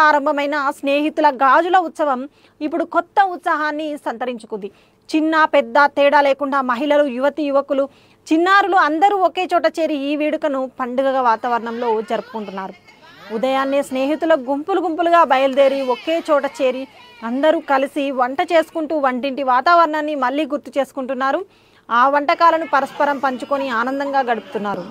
ఆరంభమైన స్నేహితుల గాజుల ఉత్సవం ఇప్పుడు కొత్త ఉత్సాహాన్ని సంతరించుకుంది. చిన్న పెద్ద తేడా లేకుండా మహిళలు, యువతి యువకులు, చిన్నారులు అందరూ ఒకే చోట చేరి ఈ వేడుకను పండుగ వాతావరణంలో జరుపుకుంటున్నారు. ఉదయాన్నే స్నేహితుల గుంపులుగా బయలుదేరి ఒకే చోట చేరి అందరూ కలిసి వంట చేసుకుంటూ వంటింటి వాతావరణాన్ని మళ్ళీ గుర్తు చేసుకుంటున్నారు. ఆ వంటకాలను పరస్పరం పంచుకొని ఆనందంగా గడుపుతున్నారు.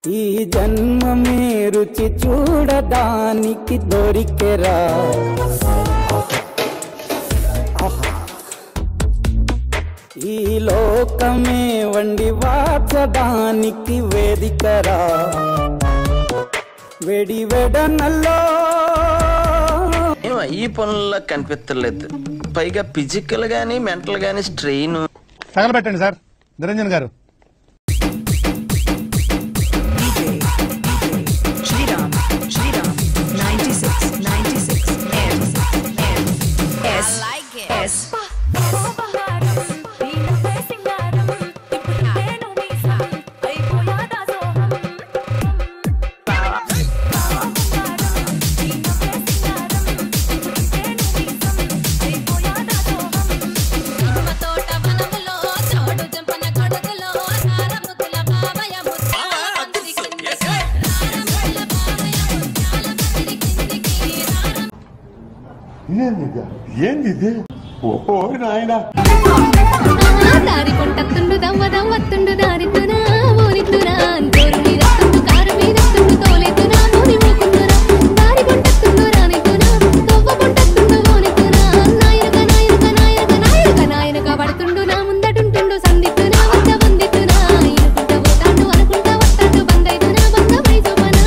ఈ జన్మమే రుచి చూడడానికి దొరికెరా, ఈ లోకమే వండి వాచడానికి వేదికరా, వెడి వెడనల్లో ఈ పనుల్లో కనిపించలేదు. పైగా ఫిజికల్ గానీ మెంటల్ గానీ స్ట్రెయిన్. తగలబెట్టండి సార్ నిరంజన్ గారు. ఏంది ఓ నాయన దారి కొంటుండు దమ్మ దమ్మత్తుండు దారితునా ఊరితునా జోరు మీద కారు మీద తోలేతునా నూరి మూకుంటురా దారి కొంటుండు రానితునా తవ్వ కొంటుండు ఓనితునా నాయనక నాయనక నాయనక నాయనక నాయనక పడుతుండు నా ముందటుంటుండు సందితునా వద్ద వందితునా ఇనుకుంట పోతాడు అనుకుంటా వస్తాడు బందైతునా బంధమై జోమనా.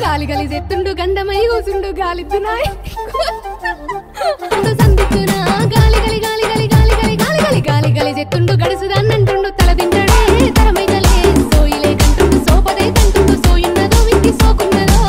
గలిగలిజెత్తుండు గంధమై కూసుండు గాలితునాయ్ సందితునా గాలి గలి గాలి గలి గాలి గలి గాలి గలి గాలి గలిజెత్తుండు గడుసుదాన్నంటుండు తల తింటాడే తరమైనలే సోయిలే కంటుండు సోపదే తంటుండు సోయున్నదో వింటి సోకున్నదో.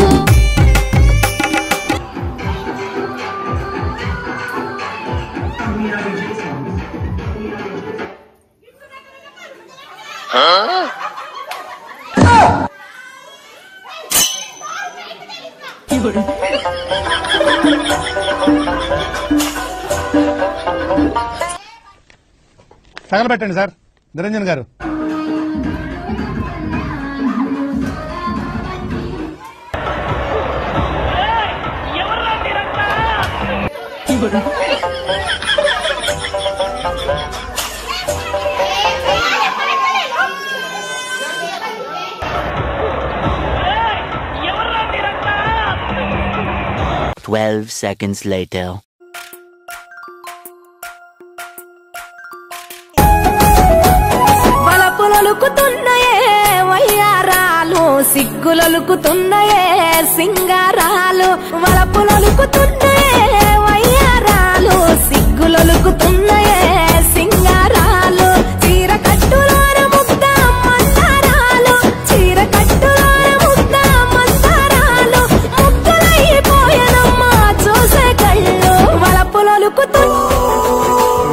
తగలబెట్టండి సార్ నిరంజన్ గారు. seconds later. వలపులొలుకుతున్నాయే వయ్యారాలు, సిగ్గులొలుకుతున్నాయే సింగారాలు. వలపులొలుకుతున్నాయే వయ్యారాలు, సిగ్గులొలుకుతున్నాయే సింగారాలు. చీర కట్టులోన ముద్ద మందారాలు, చీర కట్టులోన ముద్ద మందారాలు. ముగ్గులైపోయనమ్మా చూసే కళ్ళు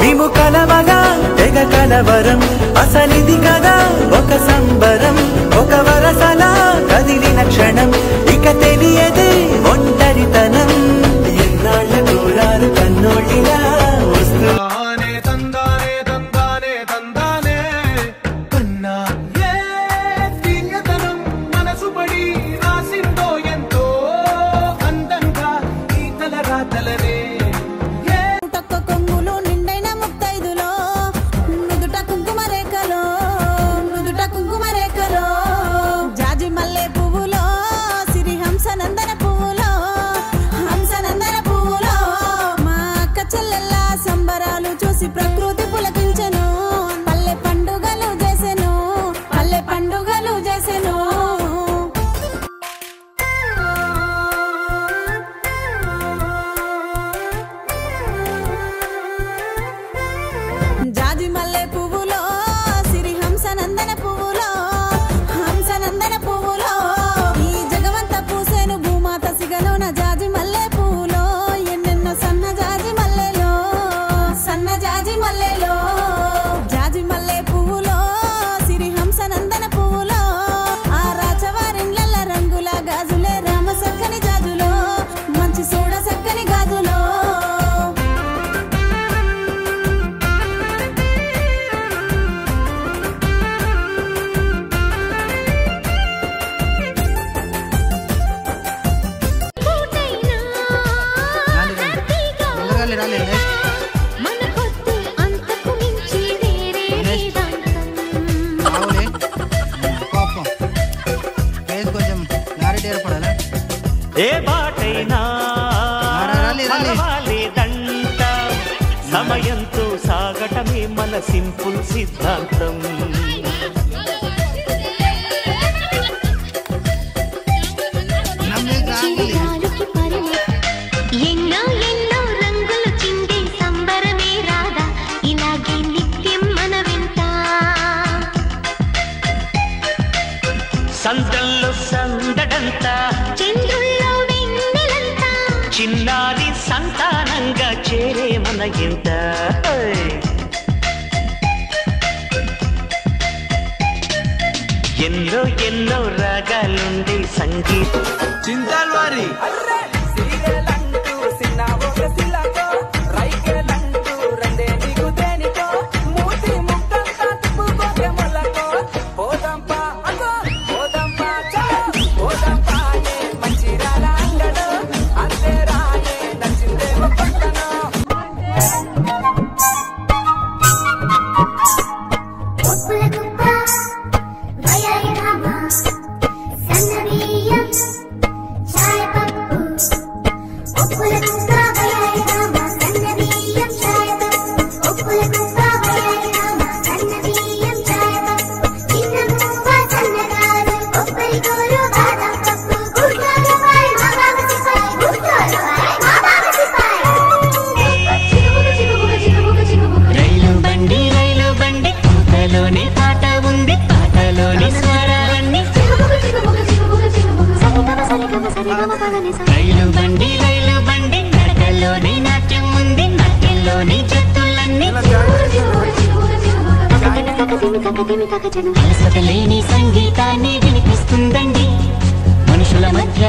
మేము కలవగా తెగ కలవరం, అసలిది కదా ఒక సంబరం. ఒక వరసలా కదిలిన క్షణం ఇక తెలియదే ఒంటరితనం. ఎన్నాళ్ళ కోరారు కన్నోళ్ళిలా వస్తున్నానే తందానే తందానే తందానే కన్నా ఏ తీయతనం మనసు పడి రాసిందో ఎంతో అందంగా ఈ తల రాతలనే. కొంగులు నిండైన ముత్తైదులో నుదుట కుంకుమ రేఖలో జాజి మల్లె పువ్వులో సిరి హంస నందన పువ్వులో హంస జాజి మల్లెలో జాజి మల్లె పువ్వులో సిరిహంస నందన పువ్వులో ఆ రాచవారిళ్ళ రంగుల గాజులే రామ సక్కని జాజులో మంచి సోడ సక్కని గాజులో ఏ బాటైనా పర్వాలేదంట సమయంతో సాగటమే మన సింపుల్ సిద్ధాంతం ఎన్నో ఎన్నో రంగులు చిందే సంబరమే రాదా ఇలాగే నిత్యం మన వెంట సందల్లో సందడంతా చంద్రుల్లో వెన్నెలంతా చిన్నారి సంతానంగా చేరే మన ఇంత ఎన్నో ఎన్నో రాగాలుండే సంగీతం చింతాల్వారి రైలు బండి నడకలోని నాట్యం ఉంది నాట్యంలోని జట్టులన్నీ అలసటలేని సంగీతాన్ని వినిపిస్తుందండి మనుషుల మధ్య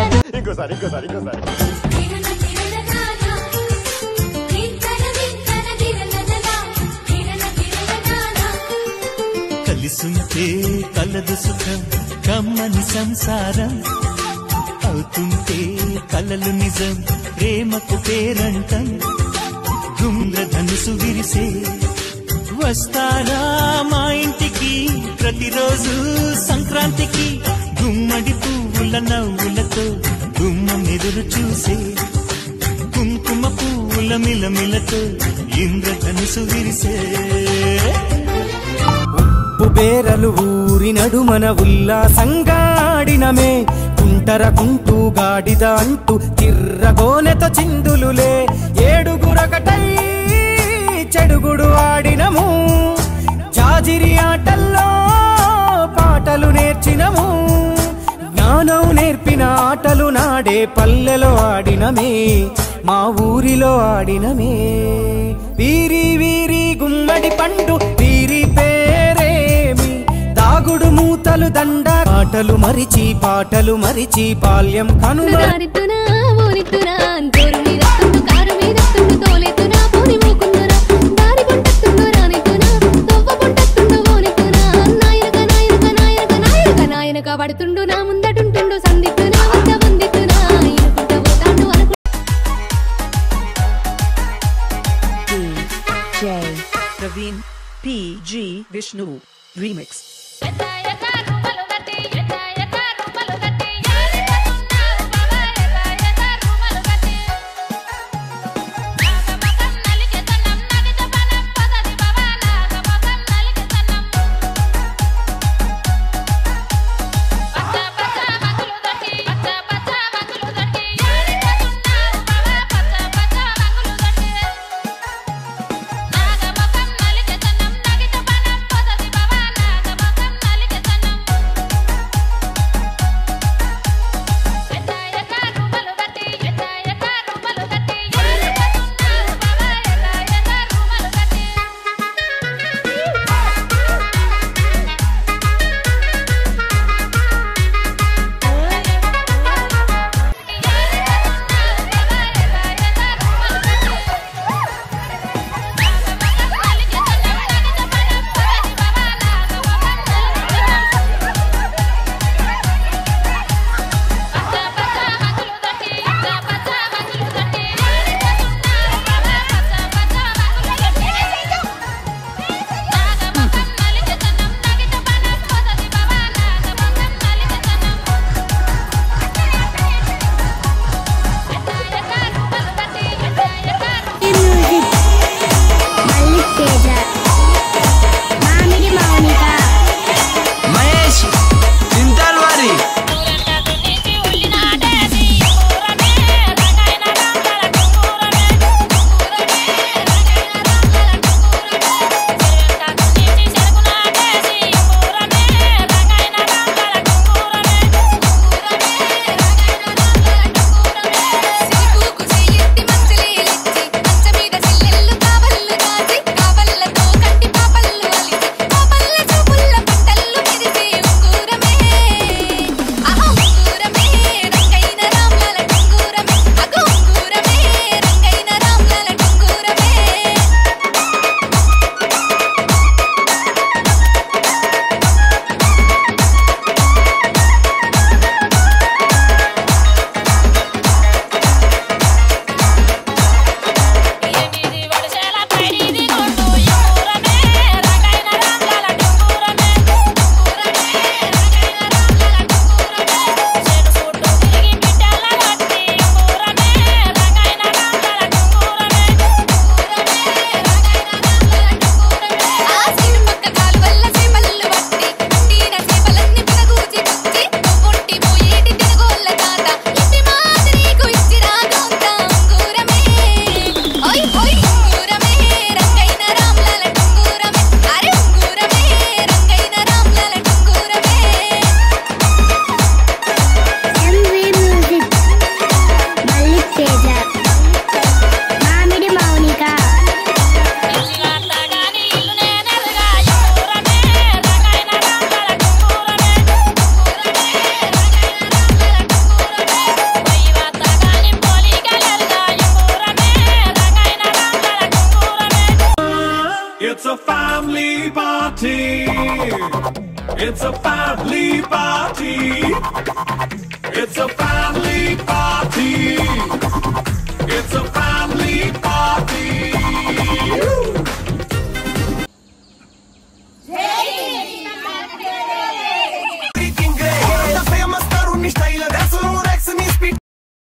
కలిసుంటే కలదు సుఖం కమ్మని సంసారం అవుతుంటే కలలు నిజం ప్రేమకు పేరంటం గుండ్రధనుసు విరిసే వస్తారా మా ఇంటికి ప్రతిరోజు సంక్రాంతికి గుమ్మడి పువ్వుల నవ్వులతో గుమ్మం ఎదురు చూసే కుంకుమ పువ్వుల మిలమిలతో ఇంద్రధనుసు విరిసే బేరలు ఊరి నడుమన ఉల్లాసంగాడినమే కుంటరకుంటూ గాడిద అంటూ చిర్రగోనెతో చిందులులే ఏడుగురకటై చెడుగుడు ఆడినము జాజిరి ఆటల్లో పాటలు నేర్చినము జ్ఞానం నేర్పిన ఆటలు నాడే పల్లెలో ఆడినమే మా ఊరిలో ఆడినమే వీరి వీరి గుమ్మడి పండు వీరి పేరేమి దాగుడు మూతలు దండ ఆటలు మరిచి పాటలు మరిచి బాల్యం కనుమ పడుతుండు నా ముందటుంటుండు సందిట్టునా వందిట్టునా ఇనుకుంటూ పోతాండు అనుకు DJ Praveen PG Vishnu Remix. Naga It's a family party. It's a family party.